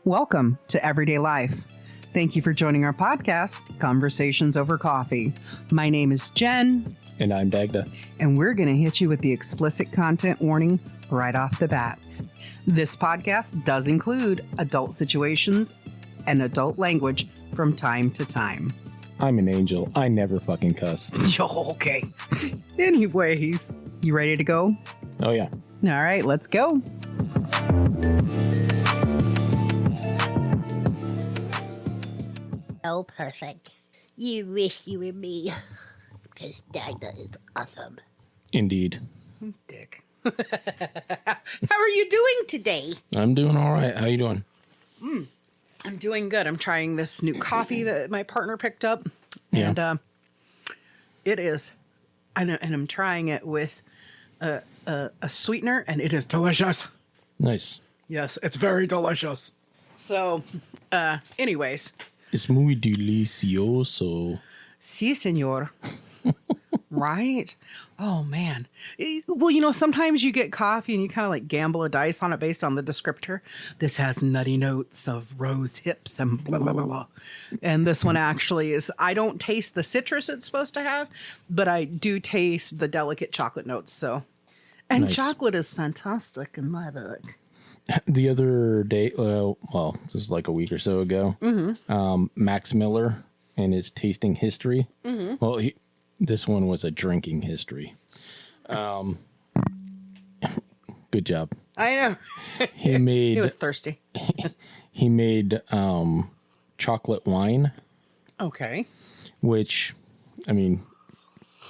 Welcome to Everyday Life. Thank you for joining our podcast, Conversations Over Coffee. My name is Jen. And I'm Dagda. And we're going to hit you with the explicit content warning right off the bat. This podcast does include adult situations and adult language from time to time. I'm an angel. I never fucking cuss. Okay. Anyways, you ready to go? Oh, yeah. All right, let's go. Oh, perfect. You wish you were me. Because Dagda is awesome. Indeed. Dick. How are you doing today? I'm doing all right. How you doing? I'm doing good. I'm trying this new coffee that my partner picked up. Yeah. And it is, and I'm trying it with a sweetener, and it is delicious. Nice. Yes, it's very delicious. So, anyways. It's muy delicioso. Si, senor. Right? Oh, man. Well, you know, sometimes you get coffee and you kind of like gamble a dice on it based on the descriptor. This has nutty notes of rose hips and blah, blah, blah, blah. And this one actually is, I don't taste the citrus it's supposed to have, but I do taste the delicate chocolate notes. So, and Nice. chocolate is fantastic in my book. The other day, well, this was like a week or so ago, Max Miller and his tasting history. Mm-hmm. Well, this one was a drinking history. Good job. I know. He made He was thirsty. he made chocolate wine, Okay. which, I mean,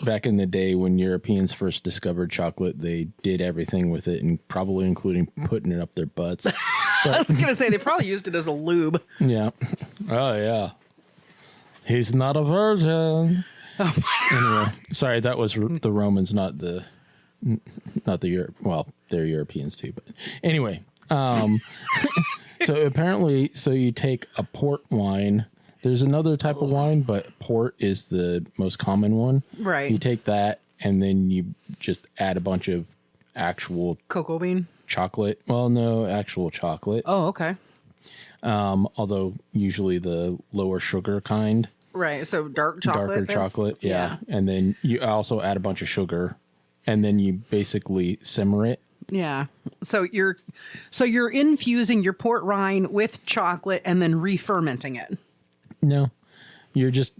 back in the day when Europeans first discovered chocolate, they did everything with it, and probably including putting it up their butts. I was going to say, they probably used it as a lube. Yeah. Oh, yeah. He's not a virgin. Anyway, sorry, that was the Romans, not the Europe. Well, they're Europeans too, but anyway. So apparently, you take a port wine. There's another type of wine, but port is the most common one. Right. You take that, and then you just add a bunch of actual Cocoa bean. chocolate. Well, no, actual chocolate. Oh, okay. Although usually the lower sugar kind. Right. So dark chocolate. Darker then? chocolate, yeah. And then you also add a bunch of sugar, and then you basically simmer it. Yeah. So you're infusing your port wine with chocolate and then re-fermenting it. No, you just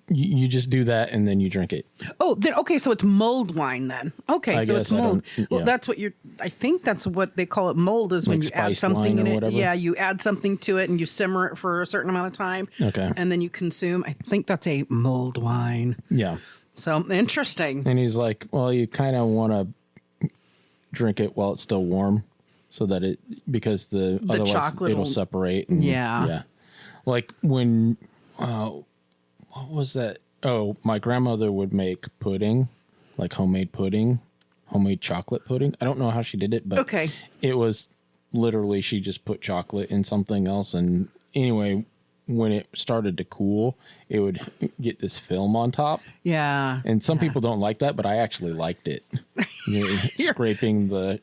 do that, and then you drink it. Oh, then okay. So it's mulled wine then. Okay, I so guess it's I mulled. don't- Well, yeah. that's what I think that's what they call it. Mulled is when Like you add spiced something wine in or it. whatever? Yeah, you add something to it and you simmer it for a certain amount of time. Okay. And then you consume. I think that's a mulled wine. Yeah. So interesting. And he's like, well, you kind of want to drink it while it's still warm, so that because otherwise chocolate it'll will- separate. And, Yeah. Yeah. Like when, what was that? Oh, my grandmother would make pudding, like homemade chocolate pudding. I don't know how she did it, but Okay. it was literally, she just put chocolate in something else. And anyway, when it started to cool, it would get this film on top. Yeah. And some people don't like that, but I actually liked it. Scraping the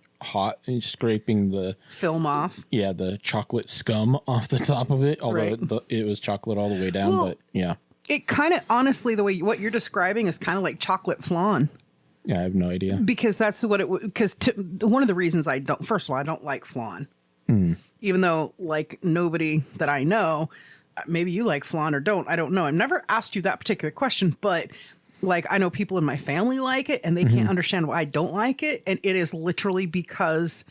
Film off. the chocolate scum off the top of it. Although Right. it was chocolate all the way down, Well- but yeah. It kind of, honestly, the way what you're describing is kind of like chocolate flan. Yeah, I have no idea. Because that's what it would. Because one of the reasons I don't. First of all, I don't like flan. Even though, like, nobody that I know, maybe you like flan or don't. I don't know. I've never asked you that particular question, but like, I know people in my family like it, and they can't understand why I don't like it, and it is literally because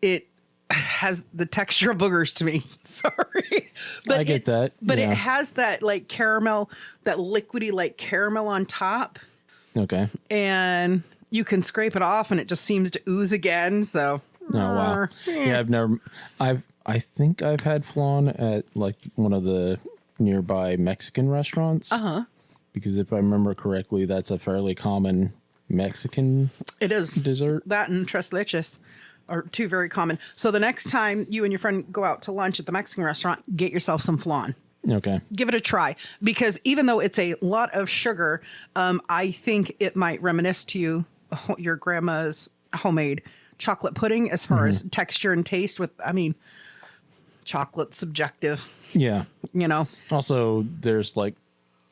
it has the texture of boogers to me. Sorry, but I get that. But Yeah. it has that like caramel, that liquidy like caramel on top. Okay. And you can scrape it off and it just seems to ooze again. So, Oh, wow. Yeah, I think I've had flan at like one of the nearby Mexican restaurants. Uh-huh. Because if I remember correctly, that's a fairly common Mexican it is dessert. that and tres leches are two very common. So the next time you and your friend go out to lunch at the Mexican restaurant, get yourself some flan. Okay. Give it a try, because even though it's a lot of sugar, I think it might reminisce to you your grandma's homemade chocolate pudding as far as texture and taste. I mean, chocolate's subjective, Yeah. you know? Also, there's like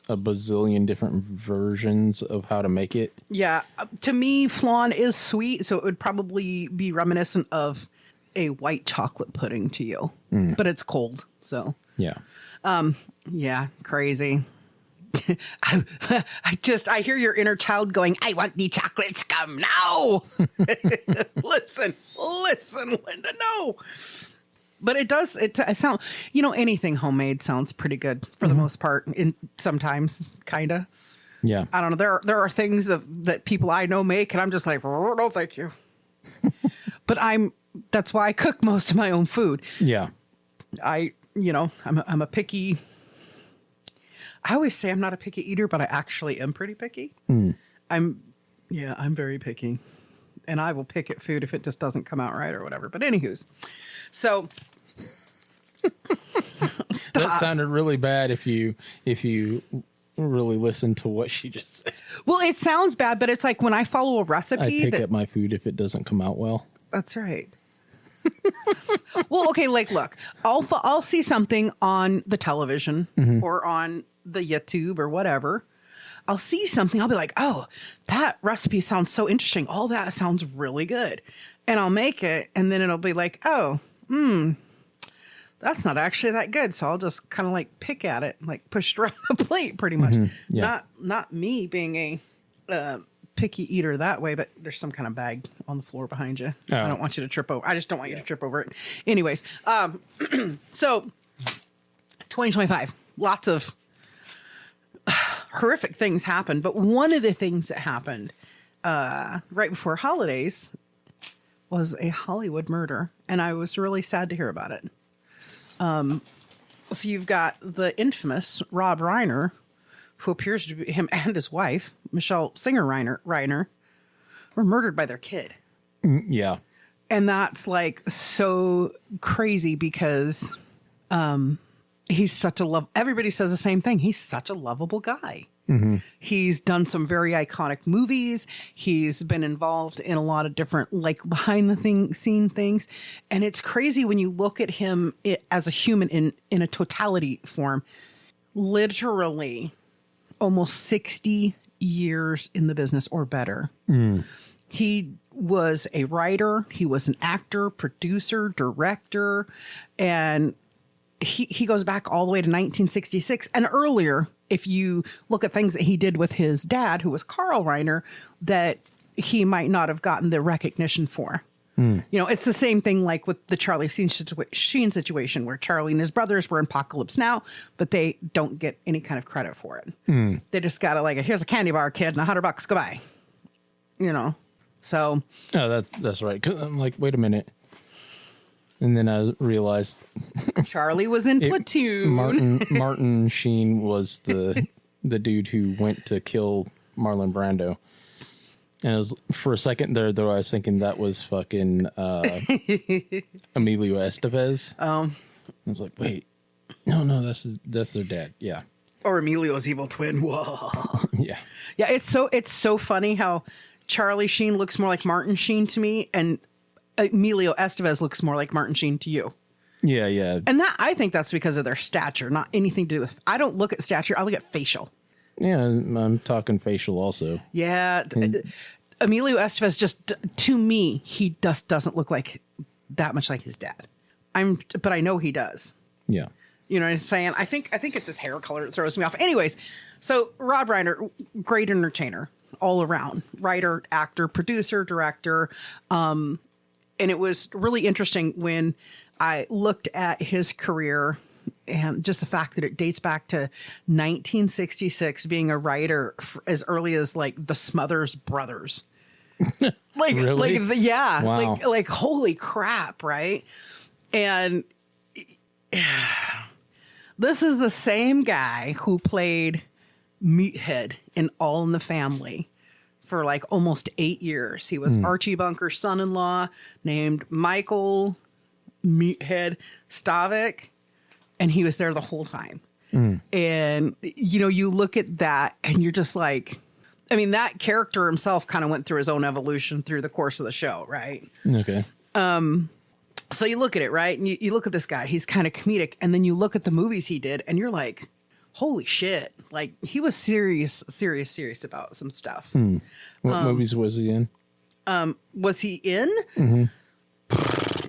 a bazillion different versions of how to make it. Yeah. To me, flan is sweet, so it would probably be reminiscent of a white chocolate pudding to you. But it's cold, so. Yeah. Yeah, crazy. I hear your inner child going, I want the chocolate scum now. listen, Linda, no. But it does, it sound, anything homemade sounds pretty good for the most part. Sometimes, kind of. Yeah. I don't know. There are things that people I know make, and I'm just like, oh, no, thank you. But that's why I cook most of my own food. Yeah. I'm a picky. I always say I'm not a picky eater, but I actually am pretty picky. I'm very picky, and I will pick at food if it just doesn't come out right or whatever. But anywho's, so that sounded really bad if you really listen to what she just said. Well, it sounds bad, but it's like when I follow a recipe. I pick at my food if it doesn't come out well. That's right. Well, okay, like, look, I'll see something on the television or on the YouTube or whatever. I'll see something. I'll be like, oh, that recipe sounds so interesting. All that sounds really good. And I'll make it. And then it'll be like, oh, that's not actually that good. So I'll just kind of like pick at it, like push it around the plate pretty much. Yeah. Not me being a picky eater that way, but there's some kind of bag on the floor behind you. Oh. I don't want you to trip over. I just don't want you to trip over it. Anyways, so 2025, lots of horrific things happened. But one of the things that happened right before holidays was a Hollywood murder. And I was really sad to hear about it. So you've got the infamous Rob Reiner, who appears to be him and his wife, Michelle Singer Reiner, were murdered by their kid. Yeah. And that's like so crazy because he's such a everybody says the same thing. He's such a lovable guy. He's done some very iconic movies. He's been involved in a lot of different like behind the scene things. And it's crazy when you look at him as a human in a totality form, literally almost 60 years in the business or better. He was a writer. He was an actor, producer, director, and he goes back all the way to 1966 and earlier. If you look at things that he did with his dad, who was Carl Reiner, that he might not have gotten the recognition for. It's the same thing like with the Charlie Sheen situation where Charlie and his brothers were in Apocalypse Now, but they don't get any kind of credit for it. They just got to like, here's a candy bar, kid, and $100, goodbye. So. Oh, that's right. 'Cause I'm like, wait a minute. And then I realized Charlie was in Platoon. Martin Sheen was the dude who went to kill Marlon Brando. And it was, for a second there, though, I was thinking that was fucking Emilio Estevez. I was like, wait, no, that's their dad. Yeah. Or Emilio's evil twin. Whoa. Yeah. Yeah, it's so funny how Charlie Sheen looks more like Martin Sheen to me, and Emilio Estevez looks more like Martin Sheen to you. Yeah, yeah. And I think that's because of their stature, not anything to do with. I don't look at stature. I look at facial. Yeah, I'm talking facial also. Yeah. Emilio Estevez just, to me, he just doesn't look like that much like his dad. But I know he does. Yeah. You know what I'm saying? I think it's his hair color that throws me off. Anyways, so Rob Reiner, great entertainer all around. Writer, actor, producer, director. And it was really interesting when I looked at his career and just the fact that it dates back to 1966, being a writer as early as like the Smothers Brothers. Really? Yeah. Wow. Like holy crap, right? And this is the same guy who played Meathead in All in the Family for like almost 8 years. He was Archie Bunker's son-in-law named Michael Meathead Stavik, and he was there the whole time. And, you look at that and you're just like, I mean, that character himself kind of went through his own evolution through the course of the show, right? Okay. So you look at it, right? And you look at this guy, he's kind of comedic. And then you look at the movies he did and you're like, holy shit. Like he was serious about some stuff. What movies was he in? Was he in?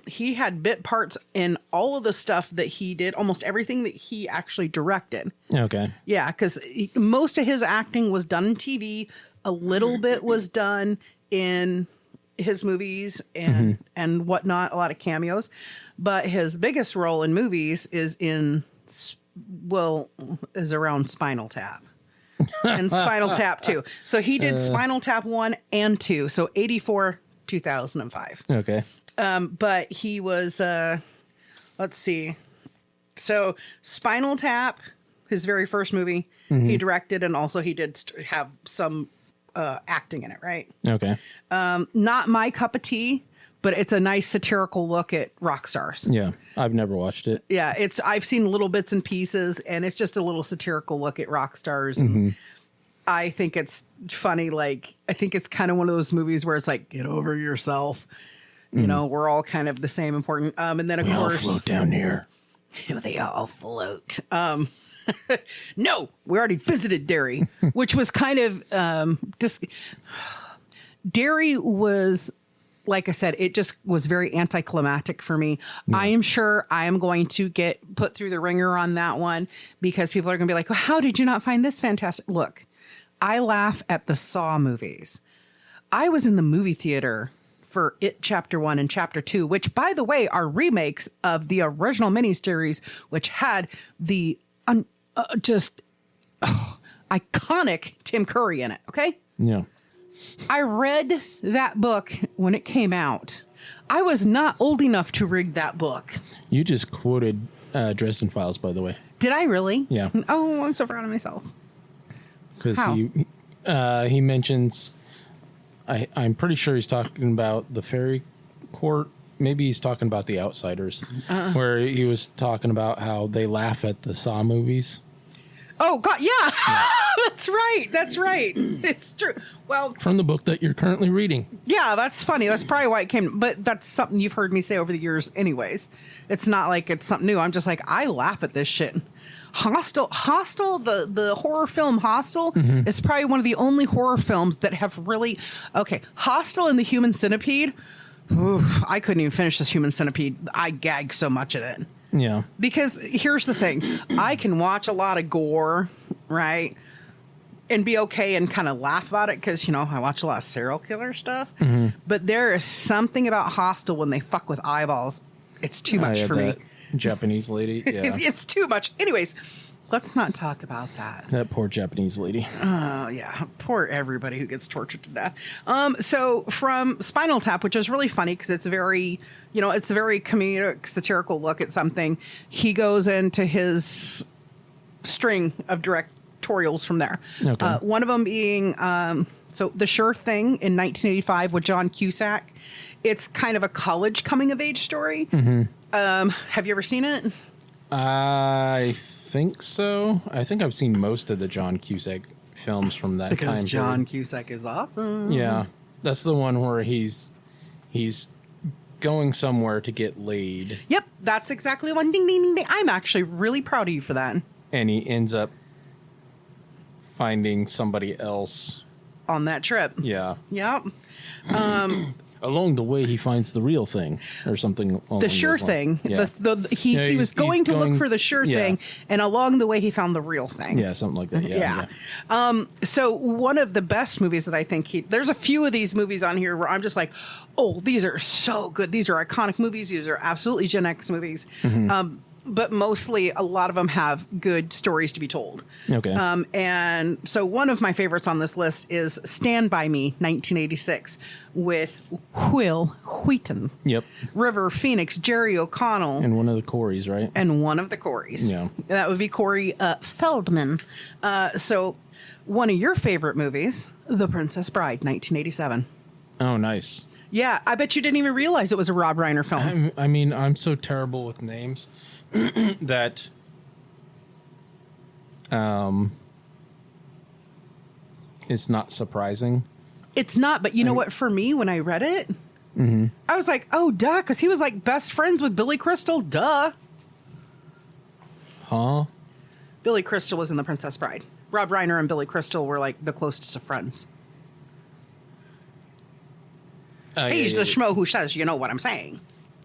He had bit parts in all of the stuff that he did, almost everything that he actually directed. Okay. Yeah, because most of his acting was done in TV. A little bit was done in his movies and whatnot, a lot of cameos. But his biggest role in movies is around Spinal Tap. And Spinal Tap 2. So he did Spinal Tap 1 and 2. So 84, 2005. Okay. But he was, let's see. So Spinal Tap, his very first movie, he directed, and also he did have some acting in it, right? Okay. Not my cup of tea, but it's a nice satirical look at rock stars. Yeah. I've never watched it. Yeah, I've seen little bits and pieces, and it's just a little satirical look at rock stars. And I think it's funny. Like, I think it's kind of one of those movies where it's like, get over yourself. You know, we're all kind of the same important. And then, of course, all float down here. They all float. No, we already visited Derry, which was kind of Derry was, like I said, it just was very anticlimactic for me. Yeah. I am sure I am going to get put through the ringer on that one because people are going to be like, well, how did you not find this fantastic? Look, I laugh at the Saw movies. I was in the movie theater for It Chapter 1 and Chapter 2, which, by the way, are remakes of the original miniseries, which had the iconic Tim Curry in it, okay? Yeah. I read that book when it came out. I was not old enough to read that book. You just quoted Dresden Files, by the way. Did I really? Yeah. Oh, I'm so proud of myself. Because he mentions... I'm pretty sure he's talking about the Fairy Court. Maybe he's talking about The Outsiders, where he was talking about how they laugh at the Saw movies. Oh, God, yeah. That's right. It's true. Well, from the book that you're currently reading. Yeah, that's funny. That's probably why it came. But that's something you've heard me say over the years anyways. It's not like it's something new. I'm just like, I laugh at this shit. Hostel, the horror film Hostel is probably one of the only horror films that have really... Okay, Hostel and the Human Centipede. Oof, I couldn't even finish this Human Centipede. I gagged so much at it. Yeah. Because here's the thing. I can watch a lot of gore, right? And be okay and kind of laugh about it because, I watch a lot of serial killer stuff. But there is something about Hostel when they fuck with eyeballs. It's too much for me. Japanese lady. Yeah. It's too much. Anyways, let's not talk about that. That poor Japanese lady. Oh, yeah. Poor everybody who gets tortured to death. So from Spinal Tap, which is really funny because it's very, it's a very comedic, satirical look at something. He goes into his string of directorials from there. Okay. One of them being, The Cher Thing in 1985 with John Cusack. It's kind of a college coming-of-age story. Have you ever seen it? I think so. I think I've seen most of the John Cusack films from that time. Because John Cusack is awesome. Yeah. That's the one where he's going somewhere to get laid. Yep. That's exactly one. Ding, ding, ding, ding. I'm actually really proud of you for that. And he ends up finding somebody else. On that trip. Yeah. Yep. Along the way, he finds the real thing or something. The Cher Thing. Yeah. He was going to look for the Cher Thing, and along the way, he found the real thing. Yeah, something like that. Yeah. So one of the best movies that I think there's a few of these movies on here where I'm just like, oh, these are so good. These are iconic movies. These are absolutely Gen X movies. But mostly a lot of them have good stories to be told. Okay. And so one of my favorites on this list is Stand By Me, 1986, with Will Wheaton. Yep. River Phoenix, Jerry O'Connell. And one of the Coreys, right? And one of the Coreys. Yeah. That would be Corey Feldman. So one of your favorite movies, The Princess Bride, 1987. Oh, nice. Yeah, I bet you didn't even realize it was a Rob Reiner film. I'm so terrible with names that it's not surprising. It's not, but you know what? For me, when I read it, I was like, oh, duh, because he was like best friends with Billy Crystal. Duh. Huh? Billy Crystal was in The Princess Bride. Rob Reiner and Billy Crystal were like the closest of friends. He's the schmo who says, you know what I'm saying.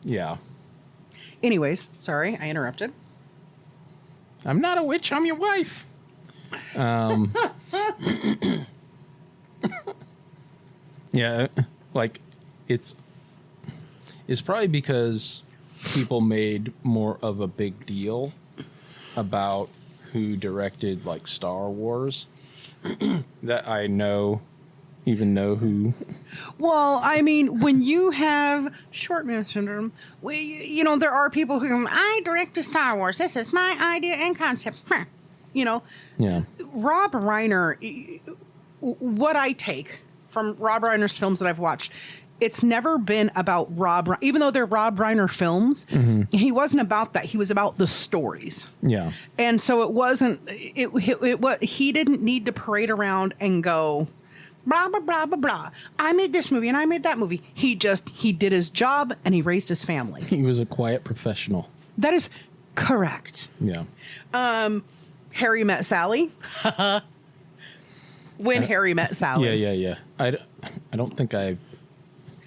Yeah. Anyways, sorry, I interrupted. I'm not a witch. I'm your wife. Yeah, like it's probably because people made more of a big deal about who directed like Star Wars that I even know who. Well, I mean, when you have short man syndrome, there are people who I directed Star Wars. This is my idea and concept. Yeah. Rob Reiner, what I take from Rob Reiner's films that I've watched, it's never been about even though they're Rob Reiner films, he wasn't about that. He was about the stories. Yeah. And so it wasn't, he didn't need to parade around and go, blah, blah, blah, blah, blah. I made this movie and I made that movie. He did his job and he raised his family. He was a quiet professional. That is correct. Yeah. Harry Met Sally. When Harry Met Sally. Yeah. I don't think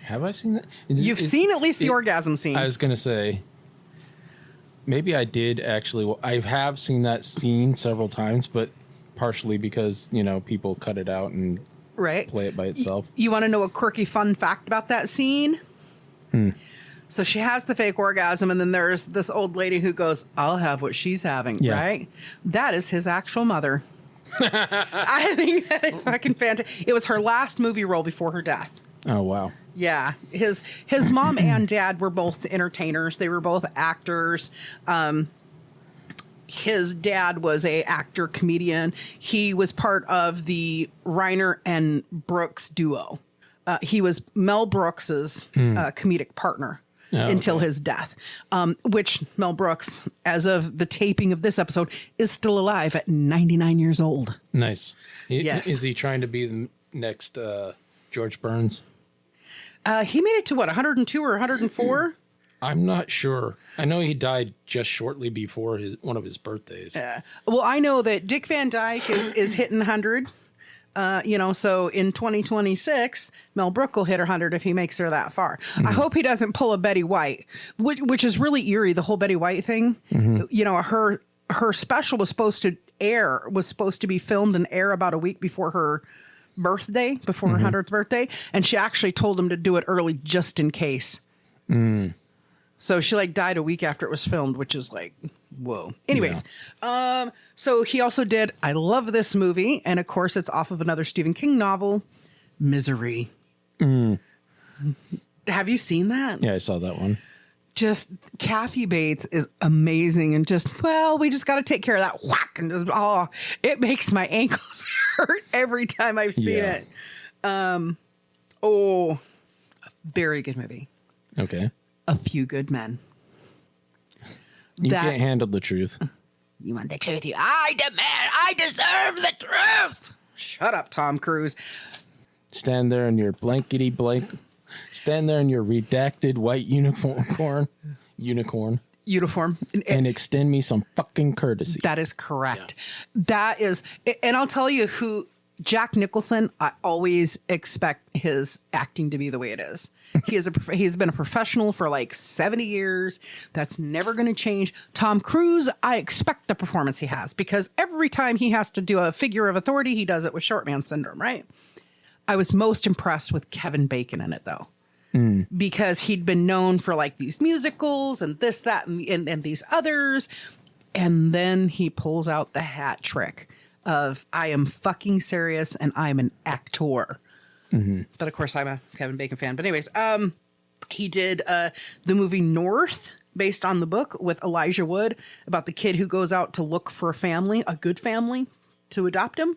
have I seen that? You've seen at least the orgasm scene. I was going to say, maybe I did actually. Well, I have seen that scene several times, but partially because, people cut it out and play it by itself. You want to know a quirky fun fact about that scene? So she has the fake orgasm, and then there's this old lady who goes, I'll have what she's having, right? That is his actual mother. I think that is fucking fantastic. It was her last movie role before her death. Oh, wow. Yeah. His mom and dad were both entertainers. They were both actors. His dad was a actor comedian. He was part of the Reiner and Brooks duo. He was Mel Brooks's comedic partner. Until his death, which Mel Brooks, as of the taping of this episode, is still alive at 99 years old. Nice. Yes. Is he trying to be the next George Burns? He made it to 102 or 104? I'm not sure. I know he died just shortly before one of his birthdays. Well, I know that Dick Van Dyke is hitting 100. So in 2026, Mel Brooks will hit 100 if he makes her that far. I hope he doesn't pull a Betty White, which is really eerie, the whole Betty White thing. Her special was supposed to be filmed and air about a week before her birthday, before her 100th birthday. And she actually told him to do it early just in case. So she died a week after it was filmed, which is whoa. Anyways, so he also did, I love this movie. And of course, it's off of another Stephen King novel, Misery. Have you seen that? Yeah, I saw that one. Just Kathy Bates is amazing. And we just got to take care of that whack. And it makes my ankles hurt every time I've seen it. A very good movie. Okay. A Few Good Men. You can't handle the truth. You want the truth? I demand. I deserve the truth. Shut up, Tom Cruise. Stand there in your blankety blank. Stand there in your redacted white unicorn. And extend me some fucking courtesy. That is correct. Yeah. That is, and I'll tell you who, Jack Nicholson, I always expect his acting to be the way it is. He's been a professional for 70 years. That's never going to change. Tom Cruise, I expect the performance he has because every time he has to do a figure of authority, he does it with short man syndrome, right? I was most impressed with Kevin Bacon in it, though, because he'd been known for these musicals and this, that, and these others. And then he pulls out the hat trick of I am fucking serious and I'm an actor. But of course, I'm a Kevin Bacon fan. But anyways, he did the movie North, based on the book with Elijah Wood, about the kid who goes out to look for a good family, to adopt him.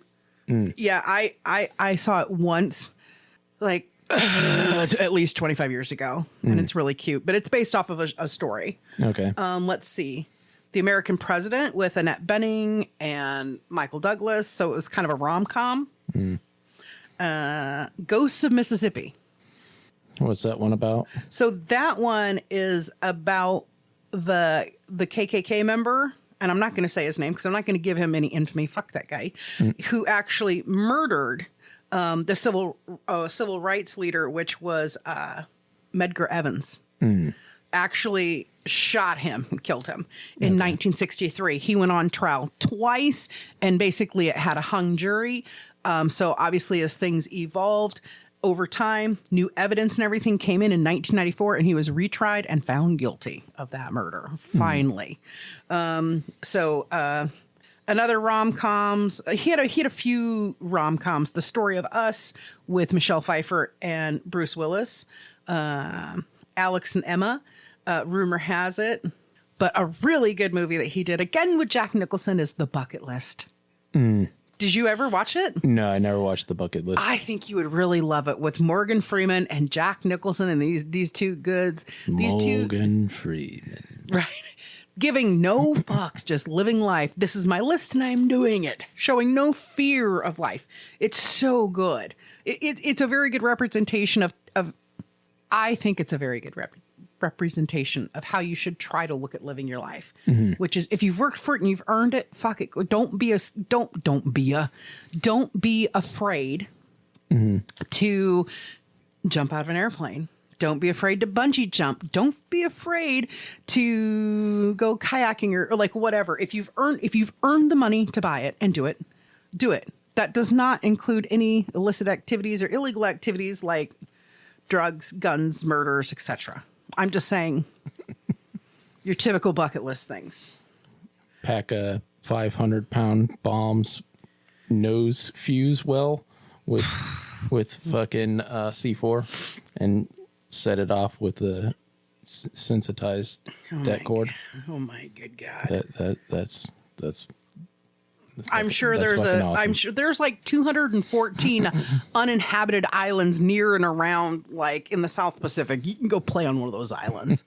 Yeah, I saw it once, at least 25 years ago, and it's really cute. But it's based off of a story. Okay. Let's see. The American President with Annette Bening and Michael Douglas. So it was kind of a rom-com. Ghosts of Mississippi. What's that one about? So that one is about the KKK member, and I'm not going to say his name because I'm not going to give him any infamy. Fuck that guy, who actually murdered the civil rights leader, which was Medgar Evans. Actually shot him and killed him in 1963. He went on trial twice, and basically it had a hung jury. So obviously, as things evolved over time, new evidence and everything came in 1994, and he was retried and found guilty of that murder. Finally, another rom-coms. He had a few rom-coms. The Story of Us with Michelle Pfeiffer and Bruce Willis, Alex and Emma. Rumor has it, but a really good movie that he did again with Jack Nicholson is The Bucket List. Did you ever watch it? No, I never watched The Bucket List. I think you would really love it with Morgan Freeman and Jack Nicholson and these two goods. Morgan Freeman. Right. Giving no fucks, just living life. This is my list and I'm doing it. Showing no fear of life. It's so good. It's a very good representation of I think it's a very good representation of how you should try to look at living your life, which is if you've worked for it and you've earned it, fuck it. Don't be afraid to jump out of an airplane. Don't be afraid to bungee jump. Don't be afraid to go kayaking or like whatever. If you've earned the money to buy it and do it. That does not include any illicit activities or illegal activities like drugs, guns, murders, etc. I'm just saying your typical bucket list things. Pack a 500-pound bombs nose fuse well with fucking C4 and set it off with the sensitized det cord. Oh my good God. That's I'm sure awesome. I'm sure there's like 214 uninhabited islands near and around, like in the South Pacific. You can go play on one of those islands.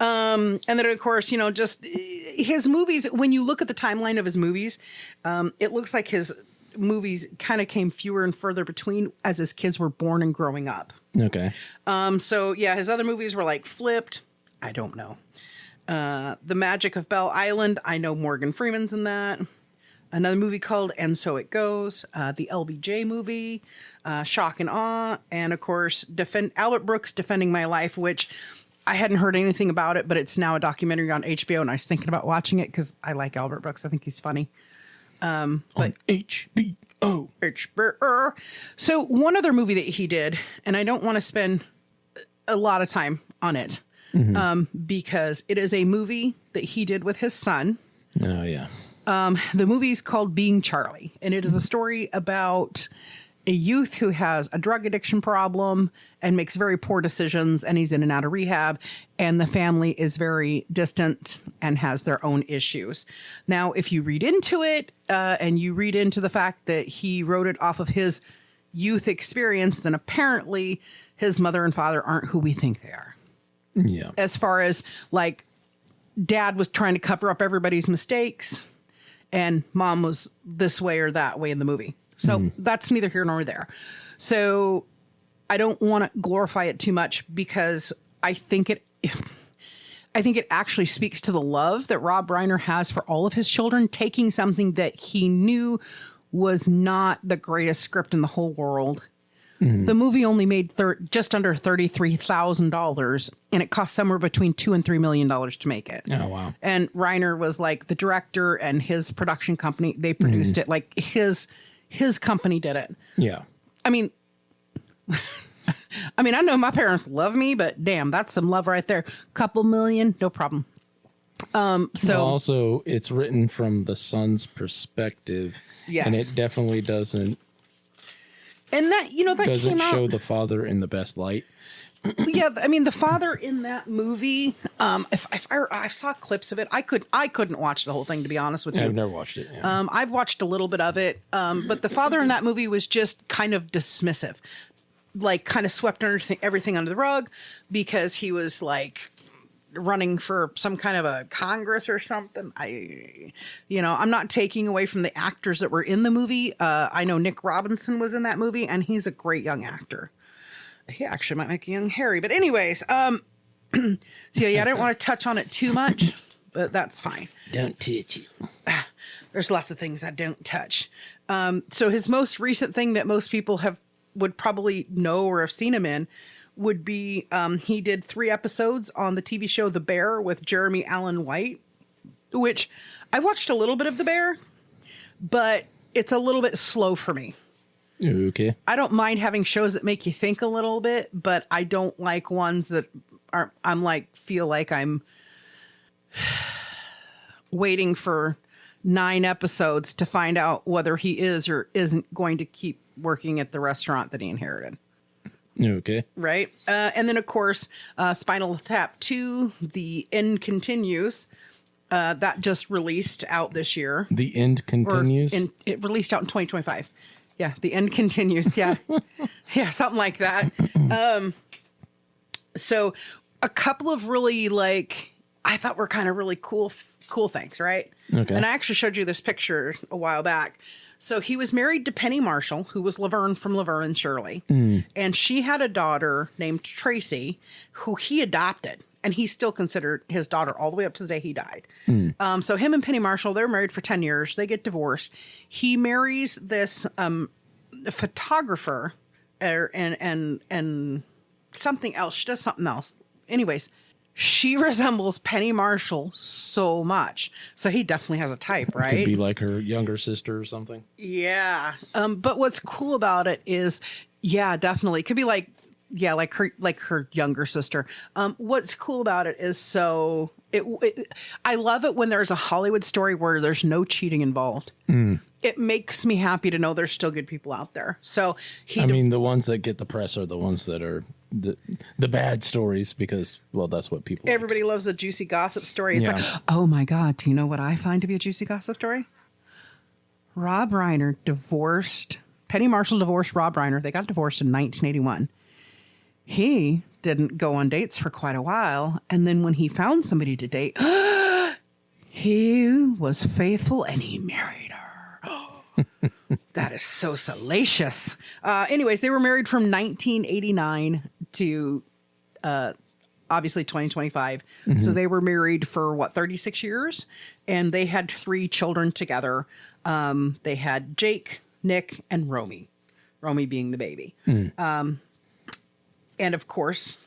And then of course, just his movies, when you look at the timeline of his movies, it looks like his movies kind of came fewer and further between as his kids were born and growing up. Okay. So yeah, his other movies were like Flipped. I don't know. The Magic of Belle Island. I know Morgan Freeman's in that. Another movie called And So It Goes, the LBJ movie, Shock and Awe, and of course, Albert Brooks' Defending My Life, which I hadn't heard anything about it, but it's now a documentary on HBO, and I was thinking about watching it because I like Albert Brooks. I think he's funny. But HBO. So one other movie that he did, and I don't want to spend a lot of time on it, because it is a movie that he did with his son. Oh, yeah. The movie's called Being Charlie, and it is a story about a youth who has a drug addiction problem and makes very poor decisions, and he's in and out of rehab, and the family is very distant and has their own issues. Now, if you read into it, and you read into the fact that he wrote it off of his youth experience, then apparently his mother and father aren't who we think they are. Yeah. As far as, like, dad was trying to cover up everybody's mistakes, and mom was this way or that way in the movie. So that's neither here nor there. So I don't want to glorify it too much because I think it actually speaks to the love that Rob Reiner has for all of his children, taking something that he knew was not the greatest script in the whole world. The movie only made just under $33,000, and it cost somewhere between $2 and $3 million to make it. Oh, wow. And Reiner was like the director, and his production company, they produced it. Like his company did it. Yeah. I mean, I know my parents love me, but damn, that's some love right there. Couple million, no problem. So also, it's written from the son's perspective. Yes. And it definitely doesn't. And that, that doesn't came out. show the father in the best light. Yeah, the father in that movie. If I saw clips of it, I couldn't watch the whole thing, to be honest with you. I've never watched it. Yeah. I've watched a little bit of it, but the father in that movie was just kind of dismissive, like kind of swept everything under the rug because he was like running for some kind of a Congress or something. I'm not taking away from the actors that were in the movie. I know Nick Robinson was in that movie, and he's a great young actor. He actually might make a young Harry. But anyways, so yeah, I didn't want to touch on it too much, but that's fine. Don't touch it. There's lots of things I don't touch. So his most recent thing that most people would probably know or have seen him in would be he did 3 episodes on the TV show The Bear with Jeremy Allen White, which I watched a little bit of The Bear, but it's a little bit slow for me. Okay. I don't mind having shows that make you think a little bit, but I don't like ones that feel like I'm waiting for 9 episodes to find out whether he is or isn't going to keep working at the restaurant that he inherited. Okay. Right. And then, of course, Spinal Tap 2, The End Continues. That just released out this year. The End Continues? It released out in 2025. Yeah, The End Continues. Yeah. Yeah, something like that. So a couple of really, I thought were kind of really cool things, right? Okay. And I actually showed you this picture a while back. So he was married to Penny Marshall, who was Laverne from Laverne and Shirley. And she had a daughter named Tracy, who he adopted. And he still considered his daughter all the way up to the day he died. So him and Penny Marshall, they're married for 10 years. They get divorced. He marries this photographer and something else. She does something else. Anyways, she resembles Penny Marshall so much. So he definitely has a type, right? Could be like her younger sister or something. Yeah. But what's cool about it is, yeah, definitely. It could be like her younger sister. What's cool about it is I love it when there's a Hollywood story where there's no cheating involved. It makes me happy to know there's still good people out there. So the ones that get the press are the ones that are the bad stories because, well, that's what people everybody loves a juicy gossip story. It's Yeah. like, oh my God, do you know what I find to be a juicy gossip story? Rob Reiner Penny Marshall divorced Rob Reiner. They got divorced in 1981. He didn't go on dates for quite a while. And then when he found somebody to date, he was faithful and he married her. That is so salacious. Anyways, they were married from 1989 to obviously 2025. So they were married for 36 years. And they had 3 children together. They had Jake, Nick, and Romy. Romy being the baby. And of course,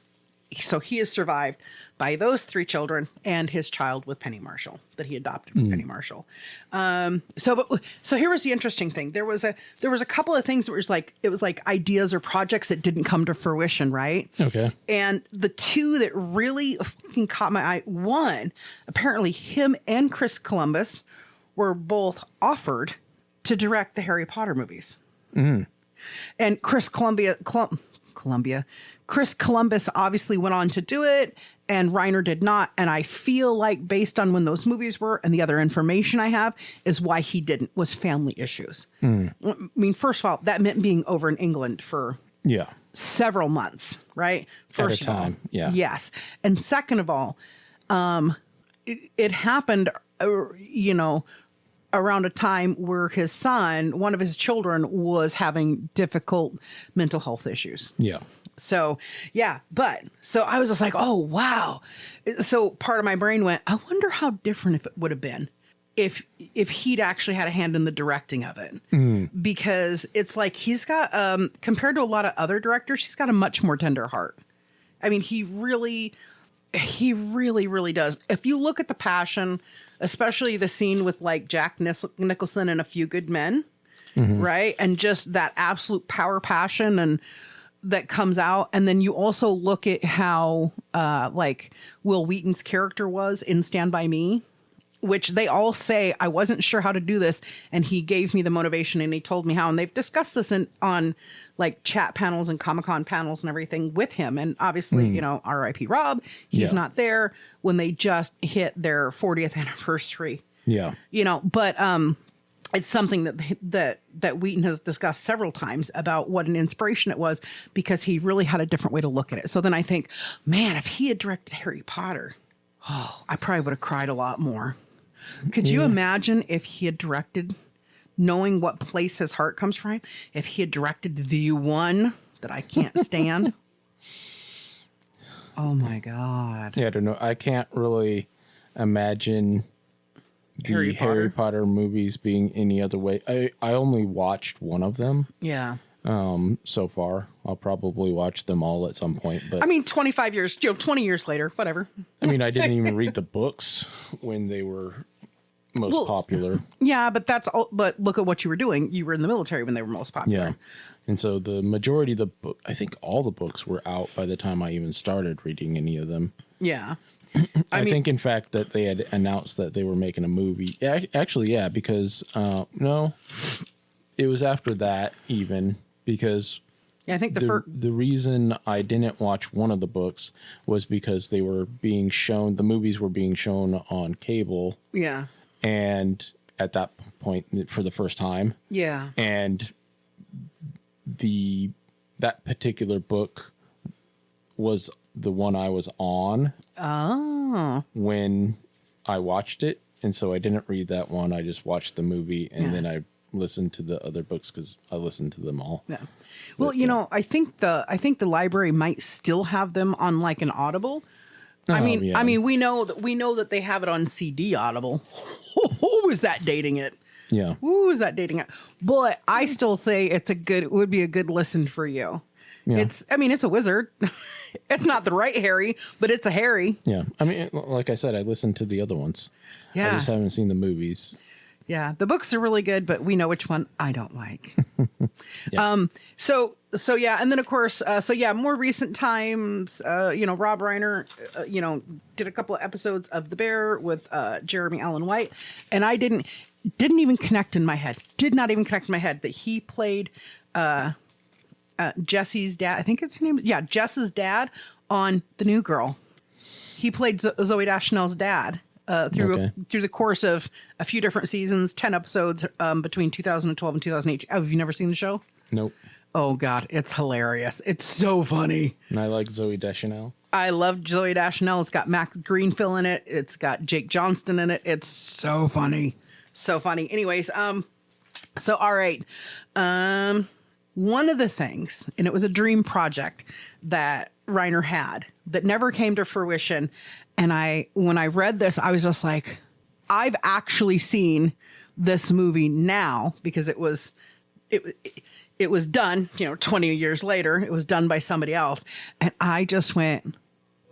so he has survived by those 3 children and his child with Penny Marshall that he adopted with Penny Marshall. So here was the interesting thing. There was a couple of things that it was like ideas or projects that didn't come to fruition, right? Okay. And the 2 that really fucking caught my eye, one, apparently him and Chris Columbus were both offered to direct the Harry Potter movies. And Chris Columbus obviously went on to do it, and Reiner did not. And I feel like based on when those movies were and the other information I have is why he didn't, was family issues. I mean, first of all, that meant being over in England for several months, right? First At a time, yeah. Yes. And second of all, it happened, around a time where his son, one of his children, was having difficult mental health issues. Yeah. So, yeah, so I was just like, oh, wow. So part of my brain went, I wonder how different if it would have been if he'd actually had a hand in the directing of it. Because it's like he's got, compared to a lot of other directors, he's got a much more tender heart. I mean, he really, really does. If you look at The Passion, especially the scene with like Jack Nicholson and A Few Good Men, right? And just that absolute power passion and that comes out. And then you also look at how like Will Wheaton's character was in Stand By Me, which they all say, I wasn't sure how to do this. And he gave me the motivation and he told me how. And they've discussed this on like chat panels and Comic-Con panels and everything with him. And obviously, R.I.P. Rob, he's not there when they just hit their 40th anniversary. Yeah. But it's something that Wheaton has discussed several times about what an inspiration it was because he really had a different way to look at it. So then I think, man, if he had directed Harry Potter, I probably would have cried a lot more. Could you imagine if he had directed, knowing what place his heart comes from, if he had directed the one that I can't stand? Oh my God. Yeah, I don't know. I can't really imagine the Harry Potter movies being any other way. I only watched one of them. Yeah. So far. I'll probably watch them all at some point. But I mean, 25 years, 20 years later, whatever. I mean, I didn't even read the books when they were most popular. Yeah, but that's all. But look at what you were doing. You were in the military when they were most popular. Yeah. And so the majority of the book, I think all the books were out by the time I even started reading any of them. Yeah. I think, in fact, that they had announced that they were making a movie. Yeah, actually, yeah, because no, it was after that even because Yeah, I think the reason I didn't watch one of the books was because they were being shown, the movies were being shown on cable. Yeah. And at that point, for the first time. Yeah. And that particular book was the one I was on when I watched it. And so I didn't read that one. I just watched the movie and then I listened to the other books because I listened to them all. Yeah. Well, but, I think the library might still have them on like an Audible. I mean, we know that they have it on CD Audible. Who is that dating it? Yeah. Who is that dating it? But I still say it would be a good listen for you. Yeah. It's a wizard. It's not the right Harry, but it's a Harry. Yeah. I mean, like I said, I listened to the other ones. Yeah. I just haven't seen the movies. Yeah. The books are really good, but we know which one I don't like. Yeah. So yeah. And then of course, more recent times, Rob Reiner, did a couple of episodes of The Bear with Jeremy Allen White. And I didn't even connect in my head. Did not even connect in my head that he played Jesse's dad. I think it's her name. Yeah, Jess's dad on The New Girl. He played Zooey Deschanel's dad through the course of a few different seasons, 10 episodes between 2012 and 2018. Oh, have you never seen the show? Nope. Oh, God. It's hilarious. It's so funny. And I like Zooey Deschanel. I love Zooey Deschanel. It's got Mac Greenfield in it. It's got Jake Johnston in it. It's so funny. So funny. Anyways, so all right. One of the things, and it was a dream project that Reiner had that never came to fruition. And when I read this, I was just like, I've actually seen this movie now because it was done, 20 years later, it was done by somebody else. And I just went,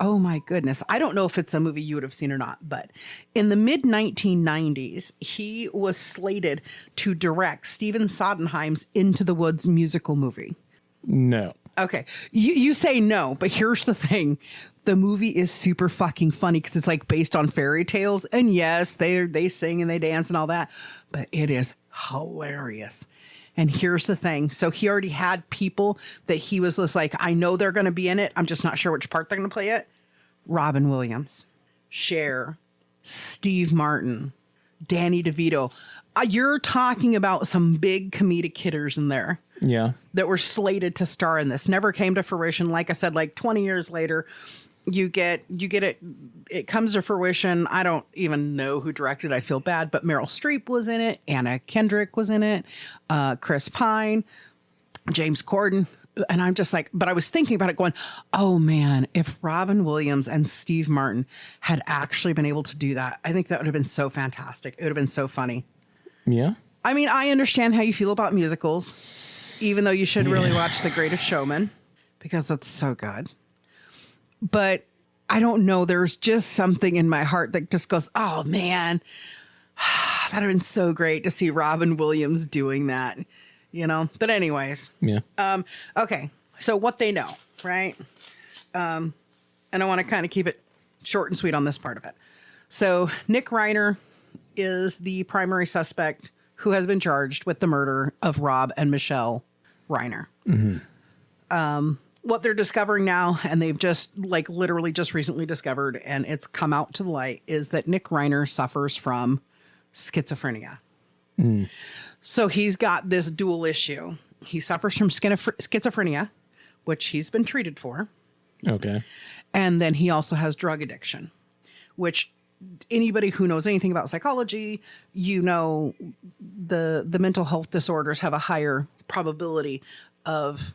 oh my goodness. I don't know if it's a movie you would have seen or not, but in the mid 1990s, he was slated to direct Stephen Sondheim's Into the Woods musical movie. No. Okay. You say no, but here's the thing. The movie is super fucking funny because it's like based on fairy tales. And yes, they sing and they dance and all that, but it is hilarious. And here's the thing. So he already had people that he was just like, I know they're going to be in it. I'm just not sure which part they're going to play it. Robin Williams, Cher, Steve Martin, Danny DeVito. You're talking about some big comedic hitters in there. Yeah. That were slated to star in this. Never came to fruition. Like I said, like 20 years later, you get it. It comes to fruition. I don't even know who directed. I feel bad, but Meryl Streep was in it. Anna Kendrick was in it. Chris Pine, James Corden. And I'm just like, but I was thinking about it going, oh man, if Robin Williams and Steve Martin had actually been able to do that, I think that would have been so fantastic. It would have been so funny. Yeah. I mean, I understand how you feel about musicals, even though you should really watch The Greatest Showman because it's so good. But I don't know. There's just something in my heart that just goes, oh, man, that would have been so great to see Robin Williams doing that, But anyways. Yeah. Okay. So what they know, right? And I want to kind of keep it short and sweet on this part of it. So Nick Reiner is the primary suspect who has been charged with the murder of Rob and Michelle Reiner. Mm-hmm. What they're discovering now, and they've just literally just recently discovered, and it's come out to the light, is that Nick Reiner suffers from schizophrenia. Mm. So he's got this dual issue. He suffers from schizophrenia, which he's been treated for. Okay. And then he also has drug addiction, which anybody who knows anything about psychology, the mental health disorders have a higher probability of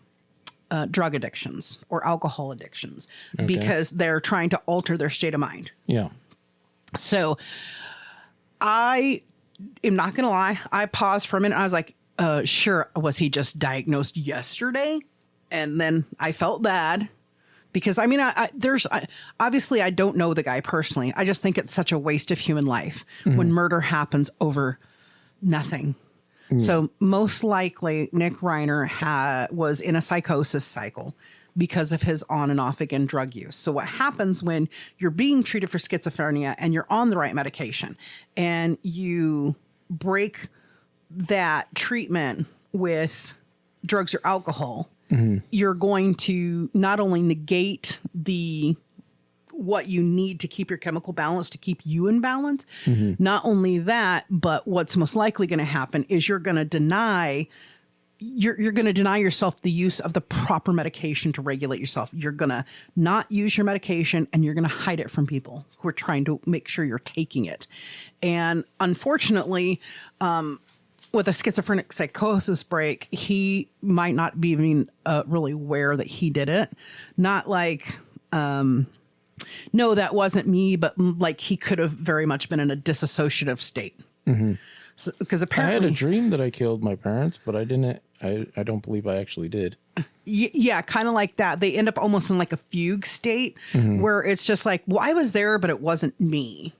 drug addictions or alcohol addictions because they're trying to alter their state of mind. Yeah. So I am not going to lie. I paused for a minute. I was like, sure. Was he just diagnosed yesterday? And then I felt bad because I mean, obviously I don't know the guy personally. I just think it's such a waste of human life when murder happens over nothing. So most likely Nick Reiner was in a psychosis cycle because of his on and off again drug use. So what happens when you're being treated for schizophrenia and you're on the right medication and you break that treatment with drugs or alcohol, you're going to not only negate what you need to keep your chemical balance, to keep you in balance. Not only that, but what's most likely going to happen is you're going to deny yourself the use of the proper medication to regulate yourself. You're going to not use your medication and you're going to hide it from people who are trying to make sure you're taking it. And unfortunately, with a schizophrenic psychosis break, he might not be even really aware that he did it. Not like, no, that wasn't me, but like he could have very much been in a disassociative state. So, because apparently I had a dream that I killed my parents, but I didn't. I don't believe I actually did. Yeah, kind of like that. They end up almost in like a fugue state where it's just like, well, I was there, but it wasn't me.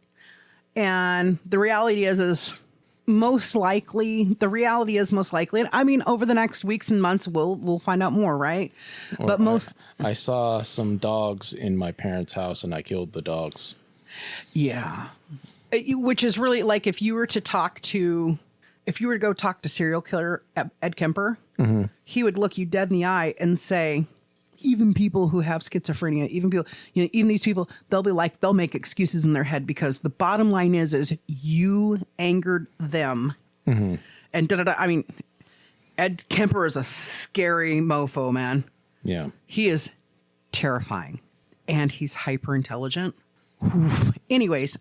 And the reality is most likely, and I mean, over the next weeks and months, we'll find out more, right? Or But I saw some dogs in my parents' house and I killed the dogs. Yeah. Which is really like if you were to go talk to serial killer Ed Kemper, he would look you dead in the eye and say, even people who have schizophrenia, even these people, they'll make excuses in their head because the bottom line is you angered them. And I mean, Ed Kemper is a scary mofo, man. Yeah. He is terrifying and he's hyper intelligent. Anyways,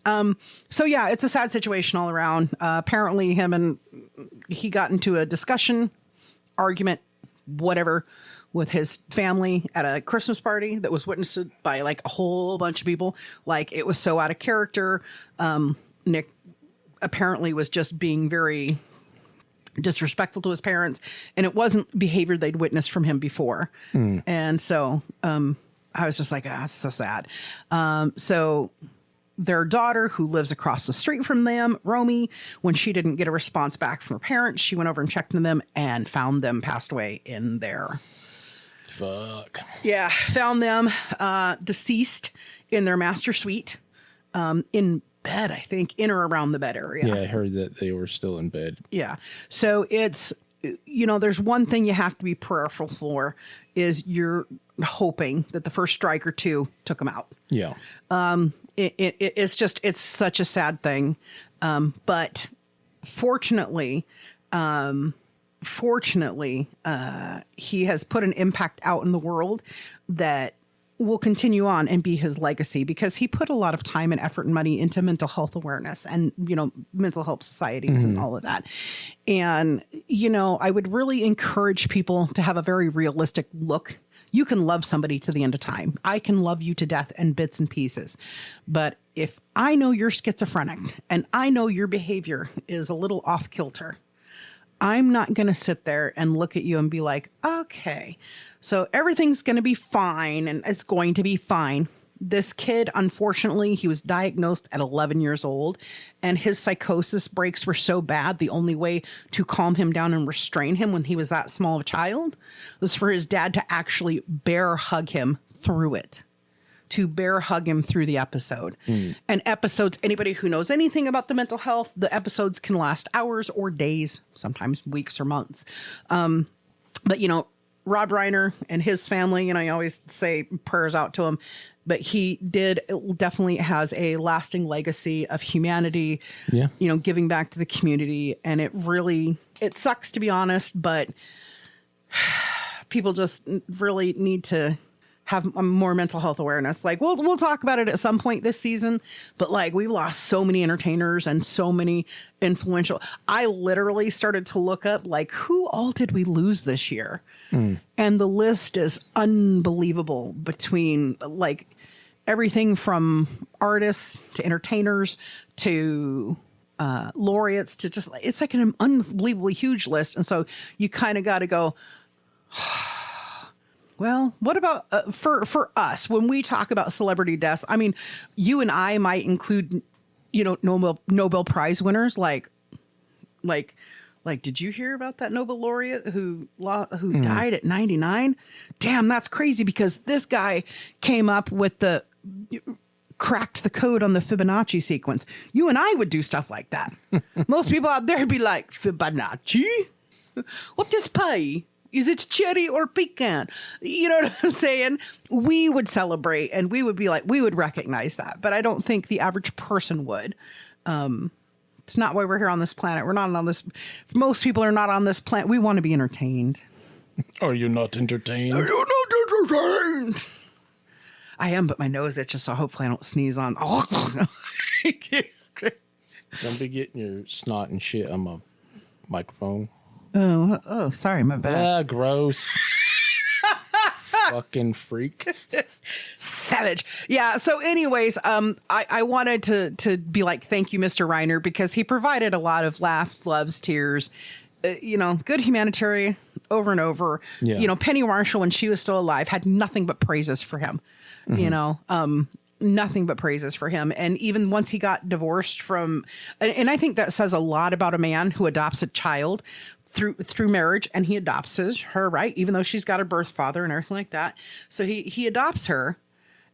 so yeah, it's a sad situation all around. Apparently he got into a discussion, argument, whatever, with his family at a Christmas party that was witnessed by like a whole bunch of people. Like it was so out of character. Nick apparently was just being very disrespectful to his parents, and it wasn't behavior they'd witnessed from him before. And so, I was just like, that's so sad. So their daughter, who lives across the street from them, Romy, when she didn't get a response back from her parents, she went over and checked on them and found them passed away in there. Fuck. Yeah, found them deceased in their master suite, in bed, I think, in or around the bed area. Yeah, I heard that they were still in bed. Yeah. So it's, there's one thing you have to be prayerful for is you're hoping that the first strike or two took them out. Yeah. It's such a sad thing. But fortunately, he has put an impact out in the world that will continue on and be his legacy because he put a lot of time and effort and money into mental health awareness and, mental health societies and all of that. And, I would really encourage people to have a very realistic look. You can love somebody to the end of time. I can love you to death and bits and pieces. But if I know you're schizophrenic and I know your behavior is a little off kilter, I'm not going to sit there and look at you and be like, okay, so everything's going to be fine and it's going to be fine. This kid, unfortunately, he was diagnosed at 11 years old and his psychosis breaks were so bad. The only way to calm him down and restrain him when he was that small of a child was for his dad to actually bear hug him through it. To bear hug him through the episode. And episodes, anybody who knows anything about the mental health, the episodes can last hours or days, sometimes weeks or months. But, Rob Reiner and his family, I always say prayers out to him, but he definitely has a lasting legacy of humanity, giving back to the community. And it sucks to be honest, but people just really need to have more mental health awareness. Like we'll talk about it at some point this season, but like we lost so many entertainers and so many influential. I literally started to look up like who all did we lose this year? And the list is unbelievable between like everything from artists to entertainers to laureates to just it's like an unbelievably huge list. And so you kind of got to go, well, what about for us when we talk about celebrity deaths? I mean, you and I might include, Nobel Prize winners like, did you hear about that Nobel laureate who died at 99? Damn, that's crazy because this guy came up with cracked the code on the Fibonacci sequence. You and I would do stuff like that. Most people out there would be like, Fibonacci? What is pie? Is it cherry or pecan? You know what I'm saying? We would celebrate and we would be like, we would recognize that. But I don't think the average person would. It's not why we're here on this planet. We're not on this. Most people are not on this planet. We want to be entertained. Are you not entertained? Are you not entertained? I am, but my nose itches, so hopefully I don't sneeze on. Don't be getting your snot and shit on my microphone. Oh, sorry, my bad. Ah, gross. Fucking freak. Savage. Yeah. So anyways, I wanted to be like, thank you, Mr. Reiner, because he provided a lot of laughs, loves, tears, good humanitarian over and over. Yeah. Penny Marshall, when she was still alive, had nothing but praises for him, nothing but praises for him. And even once he got divorced and I think that says a lot about a man who adopts a child through marriage, and he adopts her, right? Even though she's got a birth father and everything like that. So he adopts her.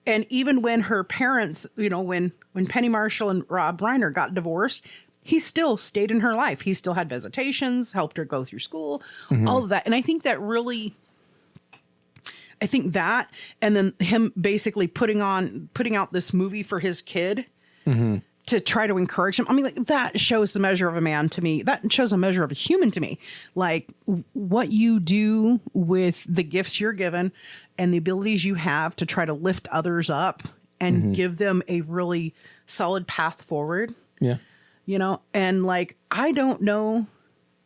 And even when her parents, when Penny Marshall and Rob Reiner got divorced, he still stayed in her life. He still had visitations, helped her go through school, all of that. And I think that and then him basically putting out this movie for his kid to try to encourage him. I mean, like that shows the measure of a man to me. That shows a measure of a human to me. Like what you do with the gifts you're given and the abilities you have to try to lift others up and give them a really solid path forward. Yeah. And like, I don't know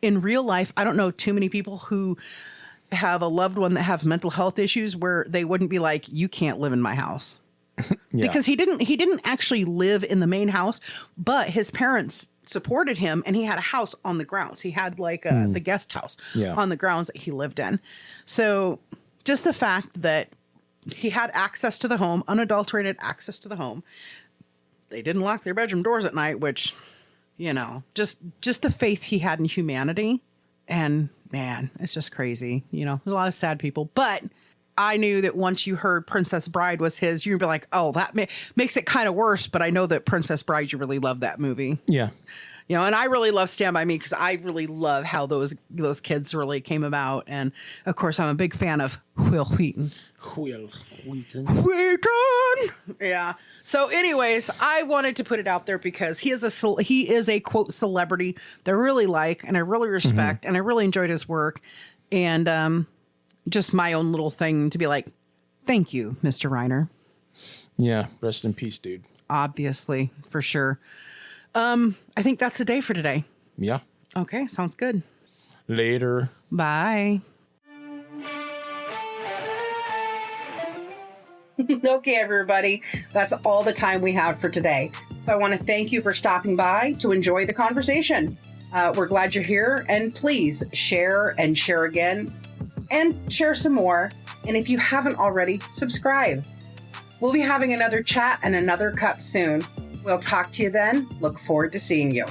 in real life, I don't know too many people who have a loved one that have mental health issues where they wouldn't be like, you can't live in my house. Yeah. Because he didn't actually live in the main house, but his parents supported him and he had a house on the grounds. He had like the guest house on the grounds that he lived in. So just the fact that he had access to the home, unadulterated access to the home. They didn't lock their bedroom doors at night, which, just the faith he had in humanity. And man, it's just crazy. There's a lot of sad people, but I knew that once you heard Princess Bride was his, you'd be like, oh, that makes it kind of worse. But I know that Princess Bride, you really love that movie. Yeah. And I really love Stand By Me because I really love how those kids really came about. And of course, I'm a big fan of Will Wheaton. Wheaton. Yeah. So anyways, I wanted to put it out there because he is a quote celebrity that I really like and I really respect and I really enjoyed his work. And just my own little thing to be like, thank you, Mr. Reiner. Yeah. Rest in peace, dude. Obviously, for sure. I think that's the day for today. Yeah. Okay. Sounds good. Later. Bye. Okay, everybody. That's all the time we have for today. So I want to thank you for stopping by to enjoy the conversation. We're glad you're here, and please share and share again and share some more. And if you haven't already, subscribe. We'll be having another chat and another cup soon. We'll talk to you then. Look forward to seeing you.